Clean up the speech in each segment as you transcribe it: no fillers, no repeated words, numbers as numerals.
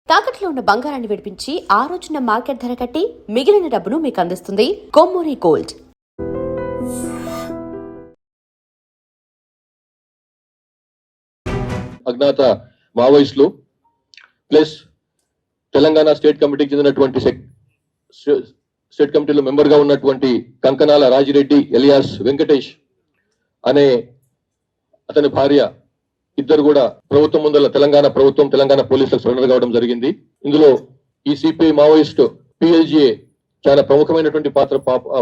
తాకట్లో ఉన్న బంగారాన్ని విడిపించి ఆ రోజున మార్కెట్ ధర కట్టి మిగిలిన డబ్బును మీకు అందిస్తుంది కొమ్మూరి గోల్డ్. అజ్ఞాత మావోయిస్టులు ప్లస్ తెలంగాణ స్టేట్ కమిటీకి చెందినటువంటి స్టేట్ కమిటీలో మెంబర్ గా ఉన్నటువంటి కంకనాల రాజిరెడ్డి ఎలియాస్ వెంకటేష్ అనే అతని భార్య ఇద్దరు కూడా ప్రభుత్వం ముందర తెలంగాణ ప్రభుత్వం తెలంగాణ పోలీసులకు సరెండర్ కావడం జరిగింది. ఇందులో ఈ సిపిఐ మావోయిస్ట్ పిఎల్జిఏ చాలా ప్రముఖమైనటువంటి పాత్ర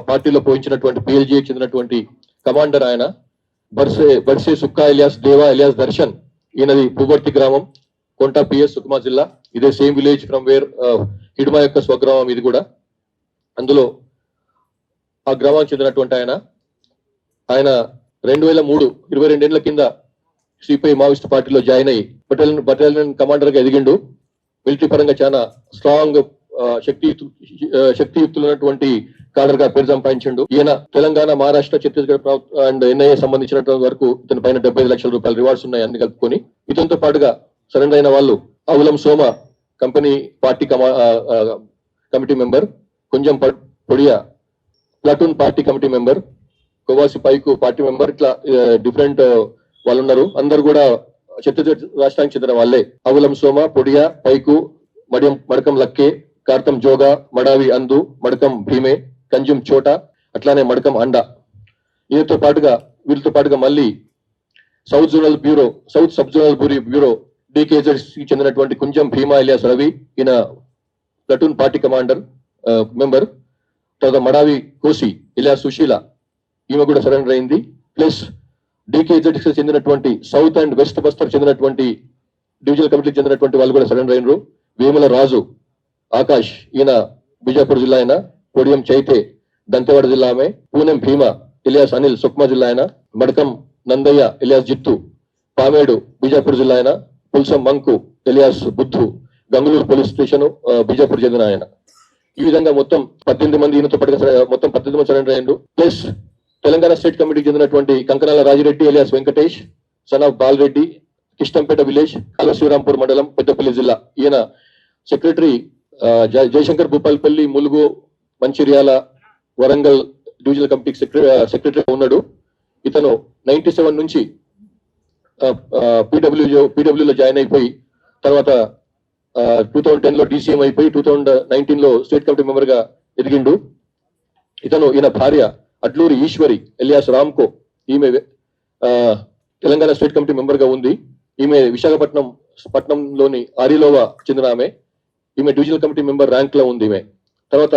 పార్టీలో పోయించినటువంటి పిఎల్జిఏ చెందినటువంటి కమాండర్ ఆయన బర్సే సుక్కా ఎలియాస్ దేవా ఎలియాస్ దర్శన్. ఈయనది పువర్తి గ్రామం, కొంటా పిఎస్ సుకుమా జిల్లా. ఇదే same village from where Hidma యొక్క స్వగ్రామం ఇది కూడా. అందులో ఆ గ్రామానికి చెందినటువంటి ఆయన 2003 22 ఏళ్ల కింద సిపిఐ మావోయిస్ట్ పార్టీలో జాయిన్ అయ్యి బటాలియన్ కమాండర్ గా ఎదిగిండు. మిలిటరీ పరంగా చాలా స్ట్రాంగ్ శక్తియుక్తులైనటువంటి కాడర్ గా పేరు సంపాదించిండు. ఈయన తెలంగాణ, మహారాష్ట్ర, ఛత్తీస్గఢ్ అండ్ ఎన్ఐఏ సంబంధించినటువంటి వరకు ఇతని పైన 75 లక్షల రూపాయల రివార్డ్స్ ఉన్నాయి అన్ని కలుపుకొని. ఇతనితో పాటుగా సరెండర్ అయిన వాళ్ళు Avulam Soma company party committee member, కొంచెం Podiya platoon party committee member, Kovasi Paiku party member, ఇట్లా డిఫరెంట్ వాళ్ళు ఉన్నారు. అందరు కూడా ఛత్తీస్గఢ్ రాష్ట్రానికి చెందిన వాళ్ళే. అవులం సోమ, పొడియా, పైకు, మడకం లక్కే, కార్తం జోగా, మడావి అందు, మడకం భీమే, కంజుం చోట, అట్లానే మడకం అండ. వీళ్ళతో పాటుగా మళ్ళీ సౌత్ సబ్ జోనల్ బ్యూరో డికేజెడ్స్ కి చెందినటువంటి కుంజం భీమా ఎలియాస్ రవి, ఈయన ప్లాటూన్ పార్టీ కమాండర్ మెంబర్. తర్వాత మడావి కోసి ఎలియాస్ సుశీల, ఈమె కూడా సరెండర్ అయింది. ప్లస్ డికేజెడ్ కి చెందినటువంటి సౌత్ అండ్ వెస్ట్ బస్తర్ చెందినటువంటి డివిజనల్ కమిటీకి చెందినటువంటి వాళ్ళు కూడా సరెండర్ అయినరు. వేముల రాజు ఆకాష్, ఈయన బిజాపూర్ జిల్లా ఆయన. పొడియం చైతే దంతెవాడ జిల్లా ఆమె. పూనెం భీమా ఎలియాస్ అనిల్ సుక్మా జిల్లా ఆయన. మడకం నందయ్య ఎలియాస్ జిత్తు పామేడు బిజాపూర్ జిల్లా ఆయన. Pulsam మంకు alias బుద్ధు Gangulur police station Bijapur చెందిన ఆయన. ఈ విధంగా మొత్తం 18 మంది ఈయనతో పాటుగా మొత్తం 18 మంది సరెండర్ అయ్యారు. ప్లస్ తెలంగాణ స్టేట్ కమిటీకి చెందినటువంటి Kankanala Rajireddy alias Venkatesh, son of Balareddy, Kishtampet village, Kalashivarampur mandal, Peddapalli జిల్లా. ఈయన సెక్రటరీ జయశంకర్ భూపాల్పల్లి, ములుగు, మంచిర్యాల, వరంగల్ డివిజనల్ కమిటీకి సెక్రటరీ ఉన్నాడు. ఇతను 97 నుంచి పీడబ్ల్యూలో జాయిన్ అయిపోయి తర్వాత 2010 లో డిసిఎం అయిపోయి 2019 లో స్టేట్ కమిటీ మెంబర్ గా ఎదిగిండు. ఈయన భార్య అడ్లూరి ఈశ్వరి ఎలియాస్ రామ్కో, ఈమె తెలంగాణ స్టేట్ కమిటీ మెంబర్ గా ఉంది. ఈమె విశాఖపట్నంలోని ఆరిలోవా చెందిన ఆమె. ఈమె డివిజనల్ కమిటీ మెంబర్ ర్యాంక్ లో ఉంది ఈమె. తర్వాత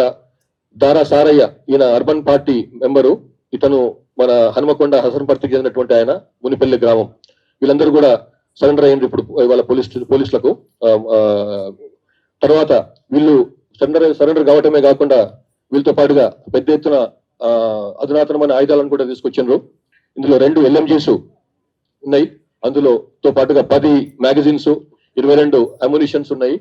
దారా సారయ్య, ఈయన అర్బన్ పార్టీ మెంబరు. ఇతను మన హనుమకొండ హసన్పర్తికి చెందినటువంటి ఆయన, మునిపల్లి గ్రామం. వీళ్ళందరూ కూడా సరెండర్ అయ్యిండ్రు ఇప్పుడు ఇవాళ పోలీసులకు. తర్వాత వీళ్ళు సరెండర్ కావటమే కాకుండా వీళ్ళతో పాటుగా పెద్ద ఎత్తున అధునాతనమైన ఆయుధాలను కూడా తీసుకొచ్చిండ్రు. ఇందులో 2 LMGs ఉన్నాయి. అందులోతో పాటుగా 10 మ్యాగజైన్స్, 22 అమ్యునిషన్స్ ఉన్నాయి.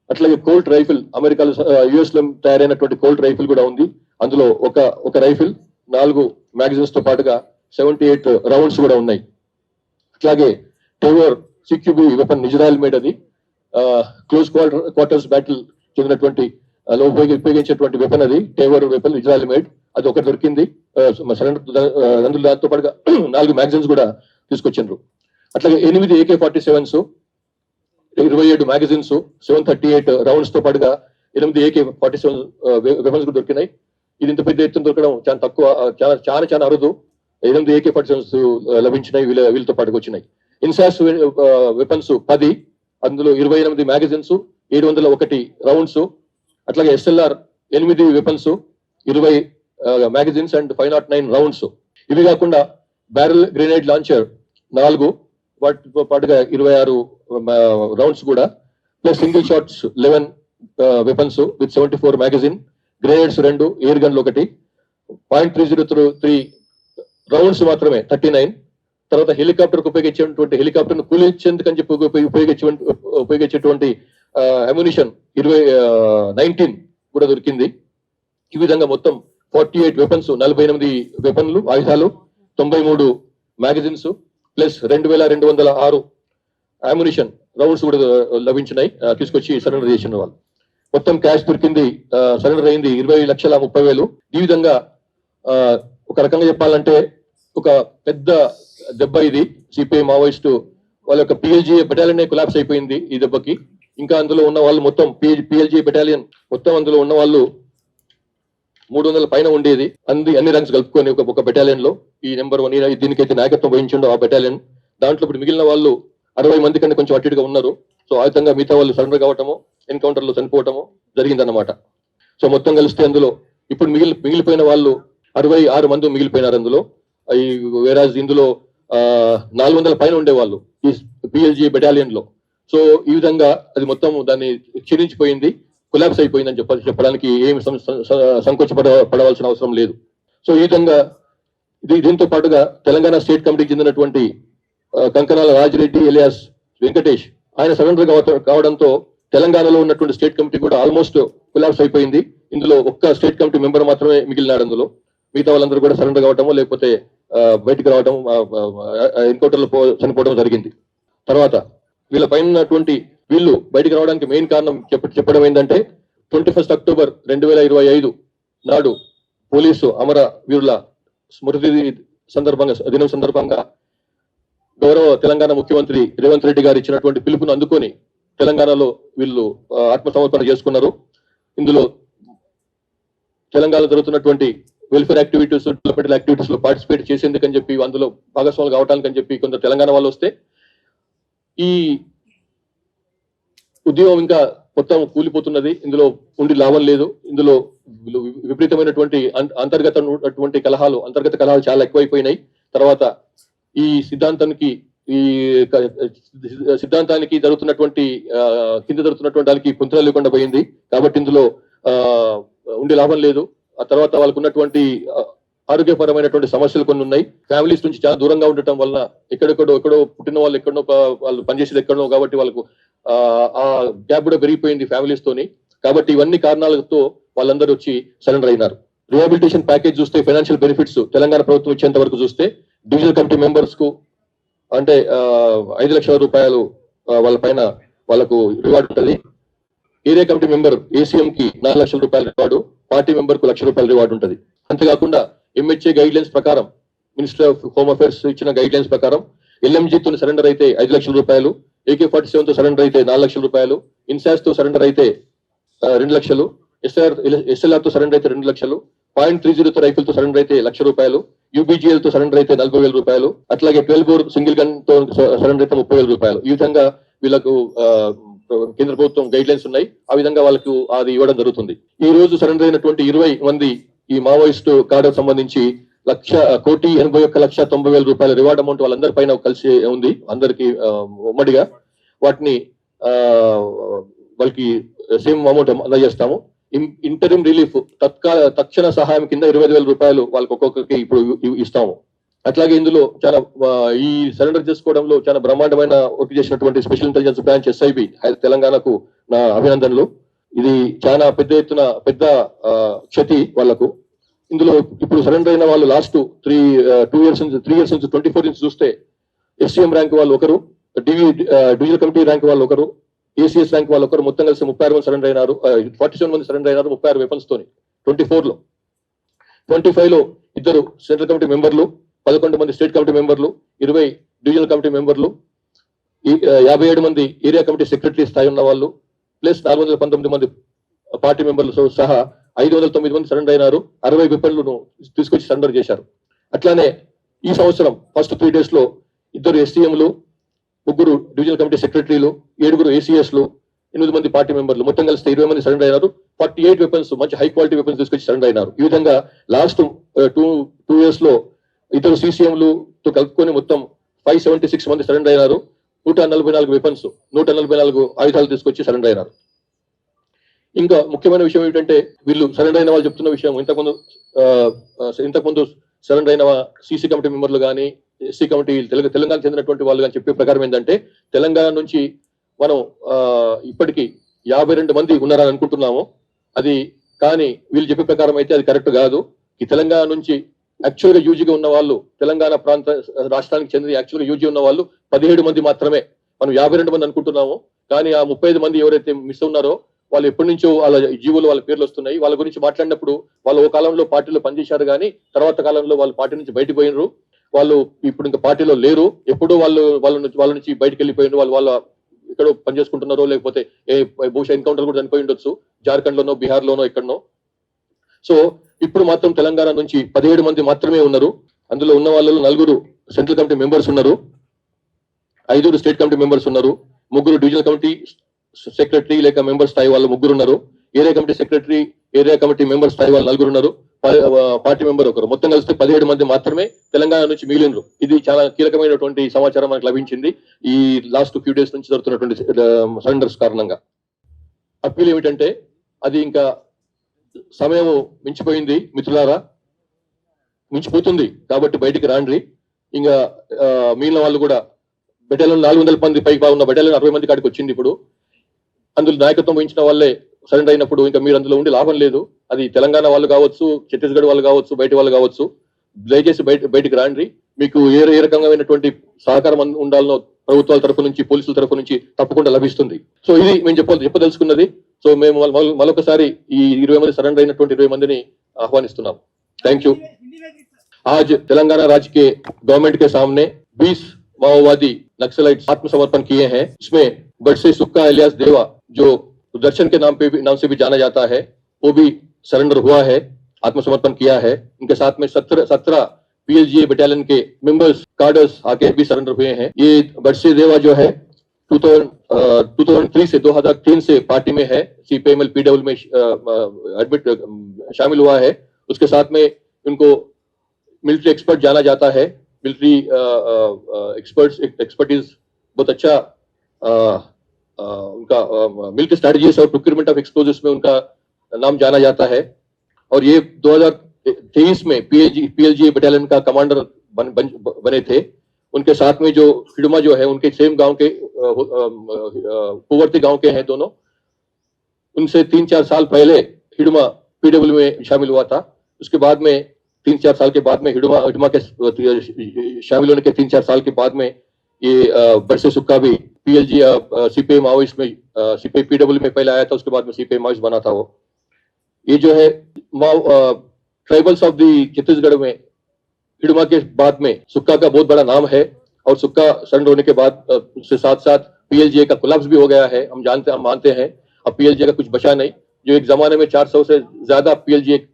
అట్లాగే కోల్ట్ రైఫిల్, అమెరికాలో యుఎస్ లో తయారైనటువంటి కోల్ట్ రైఫిల్ కూడా ఉంది. అందులో ఒక రైఫిల్, 4 మ్యాగజైన్స్ తో పాటుగా 78 రౌండ్స్ కూడా ఉన్నాయి. అట్లాగే Tavor CQB weapon, Israel made, అది క్లోజ్ క్వార్టర్స్ బ్యాటిల్ చెందినటువంటి ఉపయోగించేటువంటి వెపన్, అది టేవర్ వెపన్, ఇజ్రాయెల్ మేడ్. అది ఒకటి దొరికింది. దాంతో పాటుగా 4 మ్యాగజైన్స్ కూడా తీసుకొచ్చిండ్రు. అట్లాగే 8 AK-47s, 27 మ్యాగజైన్స్, 738 రౌండ్స్ తో పాటుగా 8 AK-47 వెపన్స్ కూడా దొరికినాయి. ఇది ఇంత పెద్ద ఎత్తున దొరకడం చాలా తక్కువ, చాలా అరుదు. 8 AK-47s లభించినాయి, వీళ్ళతో పాటుగా వచ్చినాయి. ఇన్సాస్ వెపన్స్ 10, అందులో 28 మ్యాగజైన్స్, 701 రౌండ్స్. అట్లాగే SLR 8 weapons, 20 magazines and 509 rounds. ఇవి కాకుండా బ్యారెల్ గ్రెనేడ్ లాంచర్ 4, వాటితో పాటుగా 26 రౌండ్స్ కూడా. Plus single shots 11 weapons with 74 magazine, grenades 2, air గన్లు 1, .303 రౌండ్స్ మాత్రమే 39. తర్వాత హెలికాప్టర్ ఉపయోగించేటువంటి హెలికాప్టర్ ను కూలించేందుకని చెప్పి ఉపయోగించేటువంటి అమ్యునిషన్ 19 కూడా దొరికింది. ఈ విధంగా మొత్తం 48 వెపన్స్, 48 వెపన్లు, ఆయుధాలు, 93 మ్యాగజైన్స్, ప్లస్ 2206 అమ్యునిషన్ రౌండ్స్ కూడా లభించినాయి, తీసుకొచ్చి సరెండర్ చేసిన వాళ్ళు. మొత్తం క్యాష్ దొరికింది, సరెండర్ అయింది 20,30,000. ఈ విధంగా ఒక రకంగా చెప్పాలంటే ఒక పెద్ద దెబ్బ ఇది. సిపిఐ మావోయిస్టు వాళ్ళ యొక్క పిఎల్జీ బెటాలియన్ కొలాప్స్ అయిపోయింది ఈ దెబ్బకి. ఇంకా అందులో ఉన్న వాళ్ళు మొత్తం పిఎల్జీ బెటాలియన్ మొత్తం అందులో ఉన్న వాళ్ళు 300 పైన ఉండేది. అన్ని ర్యాంక్స్ కలుపుకొని ఒక బెటాలియన్ లో ఈ నెంబర్ 1 దీనికైతే నాయకత్వం వహించిండో ఆ బెటాలియన్. దాంట్లో ఇప్పుడు మిగిలిన వాళ్ళు 60 మంది కంటే కొంచెం అటు ఇటుగా ఉన్నారు. సో ఆ విధంగా మిగతా వాళ్ళు సరెండర్ కావటము, ఎన్కౌంటర్ లో చనిపోవటము జరిగిందన్నమాట. సో మొత్తం కలిస్తే అందులో ఇప్పుడు మిగిలిపోయిన వాళ్ళు 66 మంది మిగిలిపోయినారు అందులో. ఈ వేరాజ్ ఇందులో 400 పైన ఉండేవాళ్ళు ఈ పిఎల్జీ బెటాలియన్ లో. సో ఈ విధంగా అది మొత్తం దాన్ని క్షీణించిపోయింది, కొలాప్స్ అయిపోయిందని చెప్పడానికి ఏమి సంకోచపడవలసిన అవసరం లేదు. సో ఈ విధంగా దీంతో పాటుగా తెలంగాణ స్టేట్ కమిటీకి చెందినటువంటి కంకనాల రాజిరెడ్డి ఎలియాస్ వెంకటేష్ ఆయన సరెండర్ కావడంతో తెలంగాణలో ఉన్నటువంటి స్టేట్ కమిటీ కూడా ఆల్మోస్ట్ కొలాప్స్ అయిపోయింది. ఇందులో ఒక్క స్టేట్ కమిటీ మెంబర్ మాత్రమే మిగిలినాడు. అందులో మిగతా వాళ్ళందరూ కూడా సరెండర్ కావటము లేకపోతే బయటకు రావడం, ఎన్కౌంటర్ లో చనిపోవడం జరిగింది. తర్వాత వీళ్ళ పైన ఉన్నటువంటి వీళ్ళు బయటకు రావడానికి మెయిన్ కారణం చెప్పడం ఏంటంటే 21 అక్టోబర్ 2025 నాడు పోలీసు అమర వీరుల స్మృతి దినం సందర్భంగా గౌరవ తెలంగాణ ముఖ్యమంత్రి రేవంత్ రెడ్డి గారు ఇచ్చినటువంటి పిలుపును అందుకొని తెలంగాణలో వీళ్ళు ఆత్మసమర్పణ చేసుకున్నారు. ఇందులో తెలంగాణలో జరుగుతున్నటువంటి వెల్ఫేర్ యాక్టివిటీస్, డెవలప్మెంటల్ యాక్టివిటీస్ లో పార్టిసిపేట్ చేసేందుకని చెప్పి, అందులో భాగస్వాములు కావటానికని చెప్పి కొందరు తెలంగాణ వాళ్ళు వస్తే ఈ ఉద్యమం ఇంకా మొత్తం కూలిపోతున్నది. ఇందులో ఉండి లాభం లేదు. ఇందులో విపరీతమైనటువంటి అంతర్గత కలహాలు చాలా ఎక్కువైపోయినాయి. తర్వాత ఈ సిద్ధాంతానికి జరుగుతున్నటువంటి కింద జరుగుతున్నటువంటి దానికి పుంతలు లేకుండా పోయింది. కాబట్టి ఇందులో ఉండి లాభం లేదు. ఆ తర్వాత వాళ్ళకు ఉన్నటువంటి ఆరోగ్యపరమైనటువంటి సమస్యలు కొన్ని ఉన్నాయి. ఫ్యామిలీస్ నుంచి చాలా దూరంగా ఉండటం వల్ల ఎక్కడో పుట్టిన వాళ్ళు ఎక్కడో వాళ్ళు పనిచేసేది ఎక్కడో, కాబట్టి వాళ్ళకు ఆ గ్యాప్ కూడా పెరిగిపోయింది ఫ్యామిలీస్ తోని. కాబట్టి ఇవన్నీ కారణాలతో వాళ్ళందరూ వచ్చి సరెండర్ అయినారు. రిహాబిలిటేషన్ ప్యాకేజ్ చూస్తే, ఫైనాన్షియల్ బెనిఫిట్స్ తెలంగాణ ప్రభుత్వం ఇచ్చేంత వరకు చూస్తే డివిజనల్ కమిటీ మెంబర్స్ కు అంటే 5 లక్షల రూపాయలు వాళ్ళ పైన వాళ్ళకు రివార్డు ఉంటుంది. ఏరియా కమిటీ మెంబర్ ఏసీఎం కి 4 లక్షల రూపాయల రివార్డు, పార్టీ మెంబర్ కు 1,00,000 రూపాయల రివార్డు ఉంటుంది. అంతేకాకుండా ఎంహెచ్ఏ గైడ్ లైన్స్ ప్రకారం, మినిస్టర్ ఆఫ్ హోమ్ అఫేర్స్ ఇచ్చిన గైడ్ లైన్స్ ప్రకారం ఎల్ఎంజీ తో సరెండర్ అయితే 5 లక్షల రూపాయలు, AK-47 తో సరెండర్ అయితే 4 లక్షల రూపాయలు, ఇన్సాస్ తో సరెండర్ అయితే 2 లక్షలు, SLR తో సరెండర్ అయితే 2 లక్షలు, .30 రైఫిల్ తో సరెండర్ అయితే 1,00,000 రూపాయలు, UBGL తో సరెండర్ అయితే 40,000 రూపాయలు, అట్లాగే 12 బోర్ సింగిల్ గన్ తో సరెండర్ అయితే 30,000 రూపాయలు. ఈ విధంగా వీళ్ళకు కేంద్ర ప్రభుత్వం గైడ్ లైన్స్ ఉన్నాయి. ఆ విధంగా వాళ్ళకు అది ఇవ్వడం జరుగుతుంది. ఈ రోజు సరెండర్ అయినటువంటి 20 మంది ఈ మావోయిస్టు కార్డు సంబంధించి 1,81,90,000 రూపాయల రివార్డ్ అమౌంట్ వాళ్ళందరి పైన కలిసి ఉంది, అందరికి ఉమ్మడిగా. వాటిని వాళ్ళకి సేమ్ అమౌంట్ అందజేస్తాము. ఇంటరిమ్ రిలీఫ్ తక్షణ సహాయం కింద 25,000 రూపాయలు వాళ్ళకి ఒక్కొక్కరికి ఇప్పుడు ఇస్తాము. అట్లాగే ఇందులో చాలా ఈ సరెండర్ చేసుకోవడంలో చాలా బ్రహ్మాండమైన వర్క్ చేసినటువంటి స్పెషల్ ఇంటెలిజెన్స్ బ్రాంచ్ SIB తెలంగాణకు నా అభినందనలు. ఇది చాలా పెద్ద క్షతి వాళ్లకు. ఇందులో ఇప్పుడు సరెండర్ అయిన వాళ్ళు లాస్ట్ 3 ఇయర్స్ నుంచి 24 నుంచి చూస్తే SCM ర్యాంక్ వాళ్ళు ఒకరు, డివిజనల్ కమిటీ ర్యాంక్ వాళ్ళు ఒకరు, ACS ర్యాంక్ వాళ్ళు ఒకరు, మొత్తం కలిసి 36 మంది సరెండర్ అయినారు. 47 మంది సరెండర్ అయినారు 36 వెపన్స్ తోని. 24 లో 25 లో 2 సెంట్రల్ కమిటీ మెంబర్లు, 11 మంది స్టేట్ కమిటీ మెంబర్లు, 20 డివిజనల్ కమిటీ మెంబర్లు, 57 మంది ఏరియా కమిటీ సెక్రటరీ స్థాయి ఉన్న వాళ్ళు, ప్లస్ 419 మంది పార్టీ మెంబర్లతో సహా 509 మంది సరెండర్ అయినారు. 60 వెపన్లను తీసుకొచ్చి సరెండర్ చేశారు. అట్లానే ఈ సంవత్సరం ఫస్ట్ 3 days లో 2 SCMలు, 3 డివిజనల్ కమిటీ సెక్రటరీలు, 7 ACSలు, 8 మంది పార్టీ మెంబర్లు, మొత్తం కలిసి 20 మంది సరెండర్ అయినారు. 48 వెపన్స్, మంచి హై క్వాలిటీ వెపన్స్ తీసుకొచ్చి సరెండర్ అయినారు. ఈ విధంగా లాస్ట్ 2 years లో 2 CCMలు తో కలుపుకొని మొత్తం 576 మంది సరెండర్ అయినారు. 144 వెపన్స్, 144 ఆయుధాలు తీసుకొచ్చి సరెండర్ అయినారు. ఇంకా ముఖ్యమైన విషయం ఏమిటంటే వీళ్ళు సరెండర్ అయిన వాళ్ళు చెప్తున్న విషయం, ఇంతకుముందు సరెండర్ అయిన CC కమిటీ మెంబర్లు కానీ, SC కమిటీ తెలంగాణ చెందినటువంటి వాళ్ళు కానీ చెప్పే ప్రకారం ఏంటంటే తెలంగాణ నుంచి మనం ఇప్పటికీ 52 మంది ఉన్నారని అనుకుంటున్నాము. అది కానీ వీళ్ళు చెప్పే ప్రకారం అయితే అది కరెక్ట్ కాదు. ఈ తెలంగాణ నుంచి యాక్చువల్ గా యూజీగా ఉన్న వాళ్ళు, తెలంగాణ రాష్ట్రానికి చెందిన యాక్చువల్ గా యూజీ ఉన్న వాళ్ళు 17 మంది మాత్రమే మనం 52 మంది అనుకుంటున్నాము, కానీ ఆ 35 మంది ఎవరైతే మిస్ ఉన్నారో వాళ్ళు ఎప్పటి నుంచో వాళ్ళ జీవోలు వాళ్ళ పేర్లు వస్తున్నాయి. వాళ్ళ గురించి మాట్లాడినప్పుడు వాళ్ళు ఓ కాలంలో పార్టీలో పనిచేశారు, కానీ తర్వాత కాలంలో వాళ్ళు పార్టీ నుంచి బయటకు పోయినరు. వాళ్ళు ఇప్పుడు ఇంకా పార్టీలో లేరు. ఎప్పుడూ వాళ్ళ నుంచి బయటకు వెళ్ళిపోయినారు. వాళ్ళ ఎక్కడో పనిచేసుకుంటున్నారో, లేకపోతే బహుశా ఎన్కౌంటర్ కూడా చనిపోయి ఉండొచ్చు, జార్ఖండ్ లోనో బీహార్ లోనో ఎక్కడనో. సో ఇప్పుడు మాత్రం తెలంగాణ నుంచి 17 మంది మాత్రమే ఉన్నారు. అందులో ఉన్న వాళ్ళలో 4 సెంట్రల్ కమిటీ మెంబర్స్ ఉన్నారు, 5 స్టేట్ కమిటీ మెంబర్స్ ఉన్నారు, 3 డివిజనల్ కమిటీ సెక్రటరీ లేక మెంబర్ స్థాయి వాళ్ళు 3 ఉన్నారు, area committee secretary area committee member స్థాయి వాళ్ళు 4 ఉన్నారు, పార్టీ మెంబర్ 1. మొత్తం కలిస్తే 17 మంది మాత్రమే తెలంగాణ నుంచి మిగిలినరు. ఇది చాలా కీలకమైనటువంటి సమాచారం మనకు లభించింది ఈ లాస్ట్ ఫ్యూ డేస్ నుంచి జరుగుతున్నటువంటి సరెండర్స్ కారణంగా. అప్పీల్ ఏమిటంటే, అది ఇంకా సమయం మించిపోయింది మిత్రులారా, మించిపోతుంది కాబట్టి బయటికి రాండ్రి. ఇంకా మిగిలిన వాళ్ళు కూడా బెటాలియన్ 400 మంది పైగా ఉన్న బెటాలియన్ 60 మంది కాడికి వచ్చింది. ఇప్పుడు అందులో నాయకత్వం వహించిన వాళ్ళే సరెండర్ అయినప్పుడు ఇంకా మీరు అందులో ఉండి లాభం లేదు. అది తెలంగాణ వాళ్ళు కావచ్చు, ఛత్తీస్గఢ్ వాళ్ళు కావచ్చు, బయట వాళ్ళు కావచ్చు, దయచేసి బయటికి రాండ్రి. మీకు ఏ రకమైనటువంటి సహకారం ఉండాలనో ప్రభుత్వాల తరఫు నుంచి, పోలీసుల తరఫు నుంచి తప్పకుండా లభిస్తుంది. సో ఇది మేము చెప్పదలుచుకున్నది. సో మేము మరొకసారి ఈ 20 మంది సరెండర్ అయినటువంటి 20 మందిని ఆహ్వానిస్తున్నాం. Thank you. आज तेलंगाना राज्य के गवर्नमेंट के सामने 20 माओवादी नक्सलाइट आत्मसमर्पण किए हैं. इसमें बड़से सुक्का इलियास देवा, जो दर्शन के नाम से भी जाना जाता है, वो भी सरेंडर हुआ है, आत्मसमर्पण किया है. उनके साथ में 17 पीएलजीए बटालियन के मेंबर्स कार्डर्स आके भी सरेंडर हुए हैं. ये बड़से देवा जो है 2003 से 2003 से पार्टी में है, सीपीएमएल पीडब्ल्यू में एडमिट शामिल हुआ है. उसके साथ में उनको मिलिट्री एक्सपर्ट जाना जाता है. मिलिट्री एक्सपर्टीज बहुत अच्छा उनका मिलिट्री स्ट्रेटजीज और प्रोक्यूरमेंट ऑफ एक्सप्लोजिव्स में उनका नाम जाना जाता है. और ये 2023 में पीएलजी बटालियन का कमांडर बने थे. उनके साथ में जो हिडमा जो है, उनके सेम गांव के पुवर्ती गांव के हैं दोनों. उनसे 3-4 साल पहले हिडमा पीडब्ल्यू में शामिल हुआ था. उसके बाद में 3-4 साल के बाद में हिडमा के शामिल होने के 3-4 साल के बाद में ये बरसे सुक्का भी पीएलजी सीपीआई माओइस्ट में सीपीआई पीडब्ल्यू में पहले आया था. उसके बाद में सीपीआई माओइस्ट बना था वो. ये जो है ट्राइबल्स ऑफ दी छत्तीसगढ़ में हिडमा के बाद में सुक्का का बहुत बड़ा नाम है. और सुक्का सरेंडर होने के बाद उसके साथ साथ पीएलजीए का कोलैप्स भी हो गया है. हम मानते हैं अब पीएलजीए का कुछ बचा नहीं. जो एक जमाने में 400 से ज्यादा पीएलजीए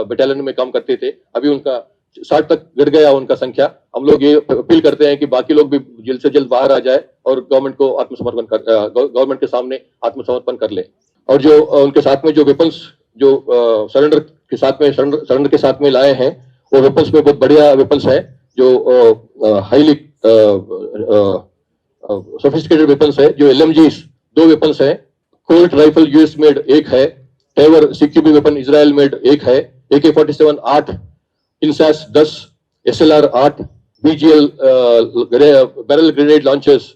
बटालियन में काम करते थे, अभी उनका 60 तक गिर गया उनका संख्या. हम लोग ये अपील करते हैं कि बाकी लोग भी जल्द से जल्द बाहर आ जाए और गवर्नमेंट के सामने आत्मसमर्पण कर ले. और जो उनके साथ में जो वेपन्स जो सरेंडर के साथ में लाए हैं, वो वेपन्स में बहुत बढ़िया वेपन्स है, जो हाईली सोफिस्टिकेटेड वेपन्स है. जो LMGs 2 वेपन्स है, कोल्ट राइफल यूएस मेड 1 है, टेवर CQB वेपन इजराइल मेड 1 है, AK-47 8, INSAS 10, SLR 8, BGL barrel grenade launchers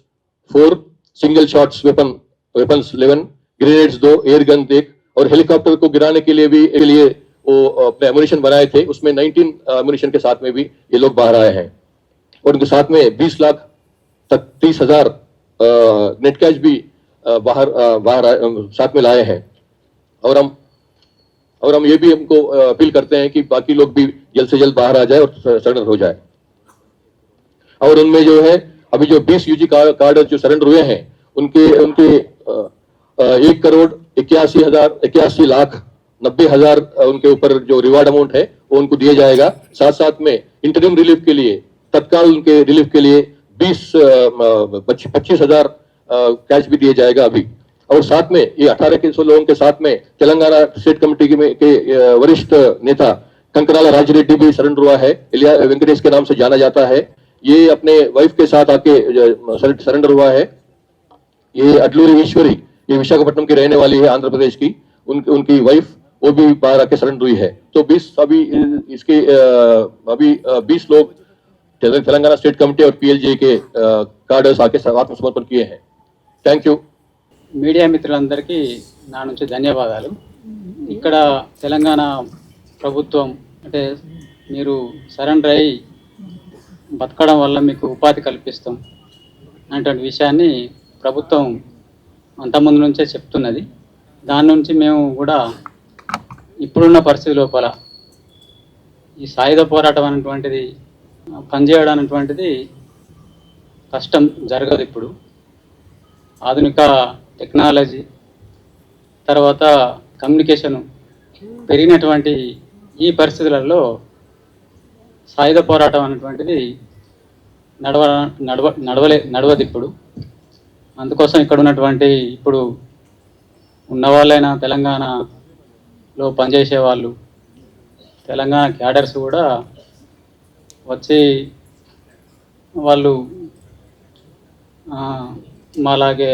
4, single shots weapons 11, grenades 2, air gun 1. और हेलीकॉप्टर को गिराने के लिए वो अपने एमुनिशन बनाए थे. उसमें 19 एमुनिशन के साथ में भी ये लोग बाहर आए हैं. और उनके साथ में 20 लाख तक 30,000 नेट कैश भी बाहर साथ में लाए हैं. और हम ये भी हमको अपील करते हैं कि बाकी लोग भी जल्द से जल्द बाहर आ जाए और सरेंडर हो जाए. और उनमें जो है अभी जो 20 यूजी कार्ड जो सरेंडर हुए हैं, उनके 1,81,90,000 उनके ऊपर जो रिवार्ड अमाउंट है वो उनको दिया जाएगा. साथ साथ में इंटरिम रिलीफ के लिए, तत्काल उनके रिलीफ के लिए 25,000 कैश भी दिया जाएगा अभी. और साथ में ये 1800 लोगों के साथ में तेलंगाना स्टेट कमेटी के वरिष्ठ नेता कंकराला राज रेड्डी भी सरेंडर हुआ है. वेंकटेश के नाम से जाना जाता है. ये अपने वाइफ के साथ आके सरेंडर हुआ है. ये अडलूरी ईश्वरी, ये विशाखापट्टनम की रहने वाली है, आंध्र प्रदेश की. उनकी वाइफ वो भी बाहर आके सरेंडर हुई है. तो 20 अभी 20 लोग तेलंगाना स्टेट कमेटी और पीएलजी के कार्डर्स आके आत्मसमर्पण किए हैं. Thank you. మీడియా మిత్రులందరికీ నా నుంచి ధన్యవాదాలు. ఇక్కడ తెలంగాణ ప్రభుత్వం అంటే మీరు సరెండర్ అయ్యి బతకడం వల్ల మీకు ఉపాధి కల్పిస్తాం, అనేటువంటి విషయాన్ని ప్రభుత్వం అంతకుముందు నుంచే చెప్తున్నది. దాని నుంచి మేము కూడా ఇప్పుడున్న పరిస్థితి లోపల ఈ సాయుధ పోరాటం అనేటువంటిది పనిచేయడం అనేటువంటిది కష్టం, జరగదు. ఇప్పుడు ఆధునిక టెక్నాలజీ తర్వాత కమ్యూనికేషన్ పెరిగినటువంటి ఈ పరిస్థితులలో సాయుధ పోరాటం అనేటువంటిది నడవదు ఇప్పుడు. అందుకోసం ఇక్కడ ఉన్నటువంటి ఇప్పుడు ఉన్నవాళ్ళైనా తెలంగాణలో పనిచేసే వాళ్ళు, తెలంగాణ క్యాడర్స్ కూడా వచ్చి వాళ్ళు మాలాగే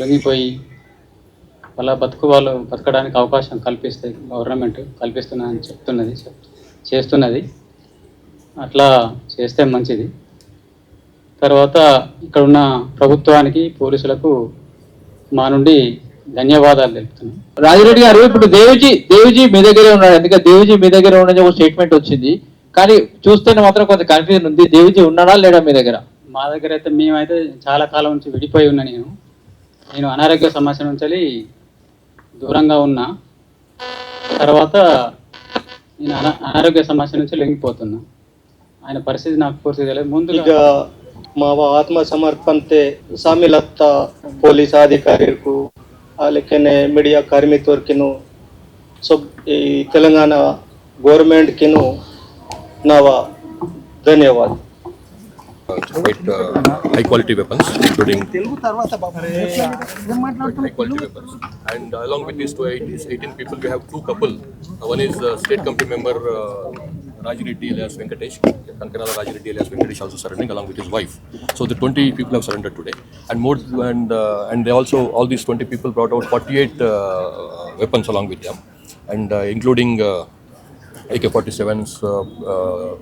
లొంగిపోయి వాళ్ళ వాళ్ళు బతకడానికి అవకాశం కల్పిస్తే గవర్నమెంట్ కల్పిస్తుందని చేస్తున్నది. అట్లా చేస్తే మంచిది. తర్వాత ఇక్కడ ఉన్న ప్రభుత్వానికి, పోలీసులకు మా నుండి ధన్యవాదాలు తెలుపుతున్నాం. రాజిరెడ్డి గారు, ఇప్పుడు దేవిజీ మీ దగ్గరే ఉన్నాడు. ఎందుకంటే దేవిజీ మీ దగ్గర ఉండని ఒక స్టేట్మెంట్ వచ్చింది, కానీ చూస్తేనే మాత్రం కొంత కన్ఫ్యూజన్ ఉంది. దేవిజీ ఉన్నాడా లేడా మీ దగ్గర? మా దగ్గర అయితే మేమైతే చాలా కాలం నుంచి విడిపోయి ఉన్నా. నేను అనారోగ్య సమస్య నుంచి దూరంగా ఉన్నా. తర్వాత నేను అనారోగ్య సమస్య నుంచి లొంగిపోతున్నా. ఆయన పరిస్థితి నాకు పూర్తి తెలియదు. ముందుగా ಮಾವ ಆತ್ಮ ಸಮರ್ಪಣತೆ ಶಾಮಿಲತ್ತ ಪೊಲೀಸ್ ಅಧಿಕಾರಿಗೂ लेकिन मीडिया ಕಾರ್ಮಿಕರಿಗೂ सब ಈ తెలంగాణ गवर्नमेंट కిను నవ ధన్యవాద. Quite high quality weapons, including high quality weapons. And along with these 18 people, we have two couple. One is state committee member Rajireddy alias Venkatesh, Kankanala Rajireddy alias Venkatesh also surrendering along with his wife. So the 20 people have surrendered today, and they also, all these 20 people brought out 48 weapons along with them, and including AK-47s,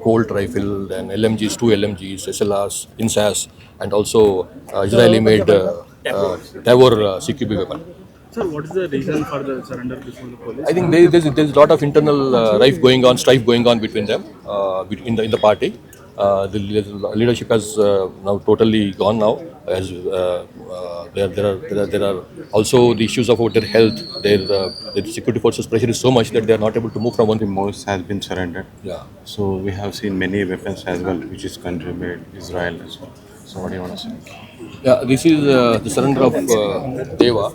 Colt rifle, then LMGs, 2 LMGs, SLRs, INSAS, and also Israeli-made Tavor CQB weapon. Sir, what is the reason for the surrender before the police? I think there's a lot of internal strife going on between them in the party. The leadership has now totally gone now. As there are also the issues of their health. The security forces pressure is so much that they are not able to move from one. Most has been surrendered. Yeah. So we have seen many weapons as well, which is country made, Israel as well. So what do you want to say? Yeah, this is the surrender of Deva.